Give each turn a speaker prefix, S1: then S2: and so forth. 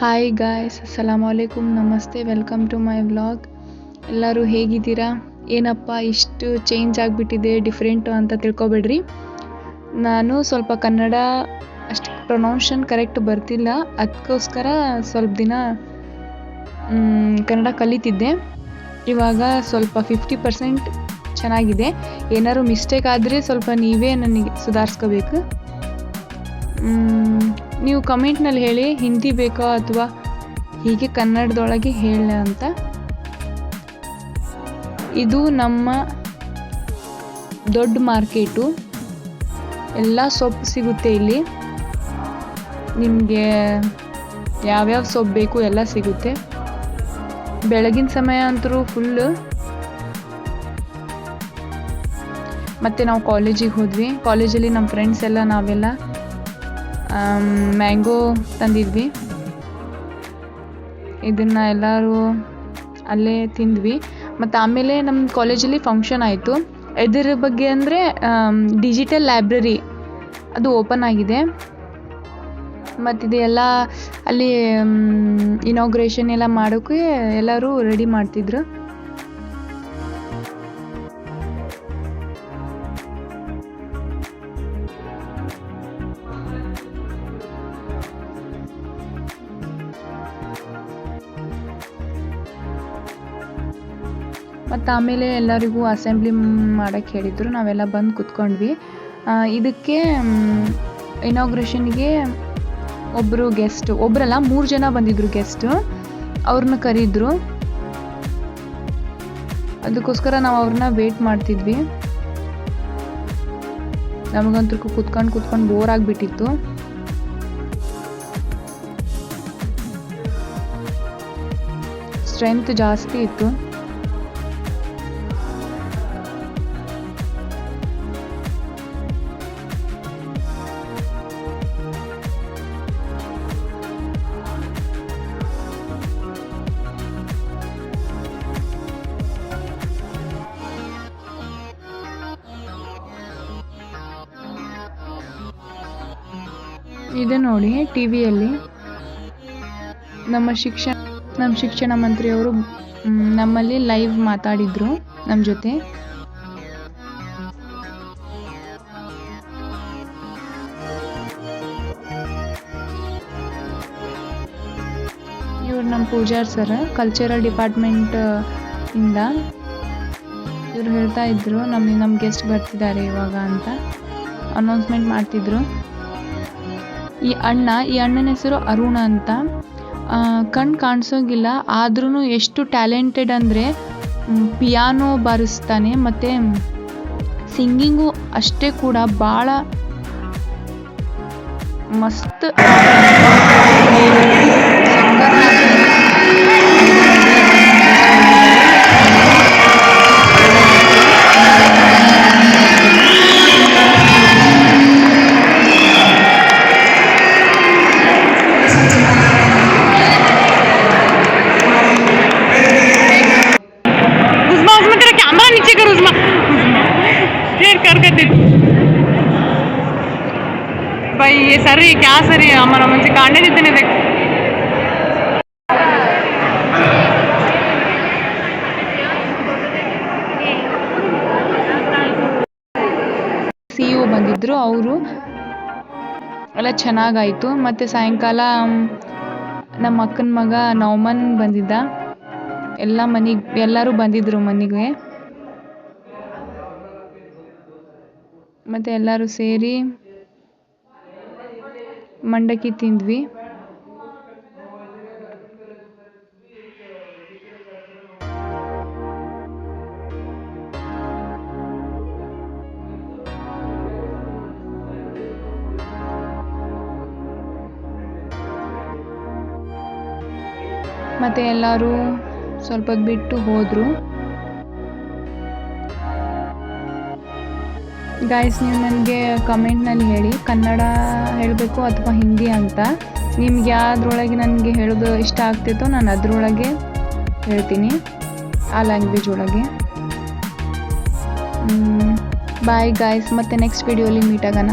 S1: Hi guys, ಅಸ್ಸಲಾಮು ಅಲೈಕುಮ್, ನಮಸ್ತೆ, welcome to my vlog. ಎಲ್ಲರೂ ಹೇಗಿದ್ದೀರಾ? ಏನಪ್ಪ ಇಷ್ಟು ಚೇಂಜ್ ಆಗಿಬಿಟ್ಟಿದೆ, ಡಿಫ್ರೆಂಟು ಅಂತ ತಿಳ್ಕೊಬೇಡ್ರಿ. ನಾನು ಸ್ವಲ್ಪ ಕನ್ನಡ ಅಷ್ಟು ಪ್ರೊನೌನ್ಷನ್ ಕರೆಕ್ಟ್ ಬರ್ತಿಲ್ಲ, ಅದಕ್ಕೋಸ್ಕರ ಸ್ವಲ್ಪ ದಿನ ಕನ್ನಡ ಕಲಿತಿದ್ದೆ. ಇವಾಗ ಸ್ವಲ್ಪ 50% ಚೆನ್ನಾಗಿದೆ. ಏನಾದ್ರು ಮಿಸ್ಟೇಕ್ ಆದರೆ ಸ್ವಲ್ಪ ನೀವೇ ನನಗೆ ಸುಧಾರಿಸ್ಕೋಬೇಕು. ನೀವು ಕಮೆಂಟ್ನಲ್ಲಿ ಹೇಳಿ, ಹಿಂದಿ ಬೇಕೋ ಅಥವಾ ಹೀಗೆ ಕನ್ನಡದೊಳಗೆ ಹೇಳ ಅಂತ. ಇದು ನಮ್ಮ ದೊಡ್ಡ ಮಾರ್ಕೆಟು, ಎಲ್ಲ ಸೊಪ್ಪು ಸಿಗುತ್ತೆ ಇಲ್ಲಿ. ನಿಮಗೆ ಯಾವ್ಯಾವ ಸೊಪ್ಪು ಬೇಕು ಎಲ್ಲ ಸಿಗುತ್ತೆ. ಬೆಳಗಿನ ಸಮಯ ಅಂತೂ ಫುಲ್ಲು. ಮತ್ತು ನಾವು ಕಾಲೇಜಿಗೆ ಹೋದ್ವಿ. ಕಾಲೇಜಲ್ಲಿ ನಮ್ಮ ಫ್ರೆಂಡ್ಸ್ ಎಲ್ಲ ನಾವೆಲ್ಲ ಮ್ಯಾಂಗೋ ತಂದಿದ್ವಿ. ಇದನ್ನು ಎಲ್ಲರೂ ಅಲ್ಲೇ ತಿಂದ್ವಿ. ಮತ್ತು ಆಮೇಲೆ ನಮ್ಮ ಕಾಲೇಜಲ್ಲಿ ಫಂಕ್ಷನ್ ಆಯಿತು. ಇದರ ಬಗ್ಗೆ ಅಂದರೆ ಡಿಜಿಟಲ್ ಲೈಬ್ರರಿ ಅದು ಓಪನ್ ಆಗಿದೆ. ಮತ್ತಿದೆಲ್ಲ ಅಲ್ಲಿ ಇನಾಗ್ರೇಷನ್ ಎಲ್ಲ ಮಾಡೋಕ್ಕೆ ಎಲ್ಲರೂ ರೆಡಿ ಮಾಡ್ತಿದ್ರು. ಮತ್ತು ಆಮೇಲೆ ಎಲ್ಲರಿಗೂ ಅಸೆಂಬ್ಲಿ ಮಾಡೋಕ್ಕೆ ಹೇಳಿದರು. ನಾವೆಲ್ಲ ಬಂದು ಕೂತ್ಕೊಂಡ್ವಿ. ಇದಕ್ಕೆ ಇನಾಗ್ರೇಷನ್ಗೆ ಒಬ್ಬರು ಗೆಸ್ಟ್, ಒಬ್ಬರಲ್ಲ 3 ಜನ ಬಂದಿದ್ದರು ಗೆಸ್ಟು. ಅವ್ರನ್ನ ಕರೆಯಿದ್ರು. ಅದಕ್ಕೋಸ್ಕರ ನಾವು ಅವ್ರನ್ನ ವೇಟ್ ಮಾಡ್ತಿದ್ವಿ. ನಮಗಂತೂ ಕೂತ್ಕೊಂಡು ಬೋರ್ ಆಗಿಬಿಟ್ಟಿತ್ತು. ಸ್ಟ್ರೆಂತ್ ಜಾಸ್ತಿ ಇತ್ತು. ಇದು ನೋಡಿ, ಟಿವಿಯಲ್ಲಿ ನಮ್ಮ ಶಿಕ್ಷಣ ಮಂತ್ರಿಯವರು ನಮ್ಮಲ್ಲಿ ಲೈವ್ ಮಾತಾಡಿದ್ರು ನಮ್ಮ ಜೊತೆ. ಇವ್ರು ನಮ್ಮ ಪೂಜಾರ್ ಸರ್, ಕಲ್ಚರಲ್ ಡಿಪಾರ್ಟ್ಮೆಂಟ್ ಇಂದ. ಇವ್ರು ಹೇಳ್ತಾ ಇದ್ರು ನಮ್ಮ ಗೆಸ್ಟ್ ಬರ್ತಿದ್ದಾರೆ ಇವಾಗ ಅಂತ ಅನೌನ್ಸ್ಮೆಂಟ್ ಮಾಡ್ತಿದ್ರು. ಈ ಅಣ್ಣನ ಹೆಸರು ಅರುಣ ಅಂತ. ಕಣ್ಣು ಕಾಣಿಸೋಗಿಲ್ಲ, ಆದ್ರೂ ಎಷ್ಟು ಟ್ಯಾಲೆಂಟೆಡ್ ಅಂದರೆ ಪಿಯಾನೋ ಬಾರಿಸ್ತಾನೆ. ಮತ್ತು ಸಿಂಗಿಂಗು ಅಷ್ಟೇ ಕೂಡ ಭಾಳ ಮಸ್ತ್. भाई ये सर ये क्या सर ये हमारा मुझे कांडे जितने देख CEO ಬಂದಿದ್ರು. ಅವರು ಎಲ್ಲ ಚೆನ್ನಾಗಾಯಿತು. ಮತ್ತು ಸಾಯಂಕಾಲ ನಮ್ಮ ಅಕ್ಕನ ಮಗ ನೌಮನ್ ಬಂದಿದ್ದ. ಎಲ್ಲರೂ ಬಂದಿದ್ರು ಮನೆಗೆ. ಮತ್ತು ಎಲ್ಲರೂ ಸೇರಿ ಮಂಡಕ್ಕಿ ತಿಂದ್ವಿ. ಮತ್ತು ಎಲ್ಲರೂ ಸ್ವಲ್ಪ ಬಿಟ್ಟು ಹೋದರು. ಗಾಯ್ಸ್, ನೀವು ನನಗೆ ಕಮೆಂಟ್ನಲ್ಲಿ ಹೇಳಿ, ಕನ್ನಡ ಹೇಳಬೇಕು ಅಥವಾ ಹಿಂದಿ ಅಂತ. ನಿಮ್ಗೆ ಯಾವುದ್ರೊಳಗೆ ನನಗೆ ಹೇಳೋದು ಇಷ್ಟ ಆಗ್ತಿತ್ತೋ ನಾನು ಅದರೊಳಗೆ ಹೇಳ್ತೀನಿ, ಆ ಲ್ಯಾಂಗ್ವೇಜ್ ಒಳಗೆ. ಬಾಯ್ ಗಾಯ್ಸ್, ಮತ್ತೆ ನೆಕ್ಸ್ಟ್ ವಿಡಿಯೋಲಿ ಮೀಟ್ ಆಗೋಣ.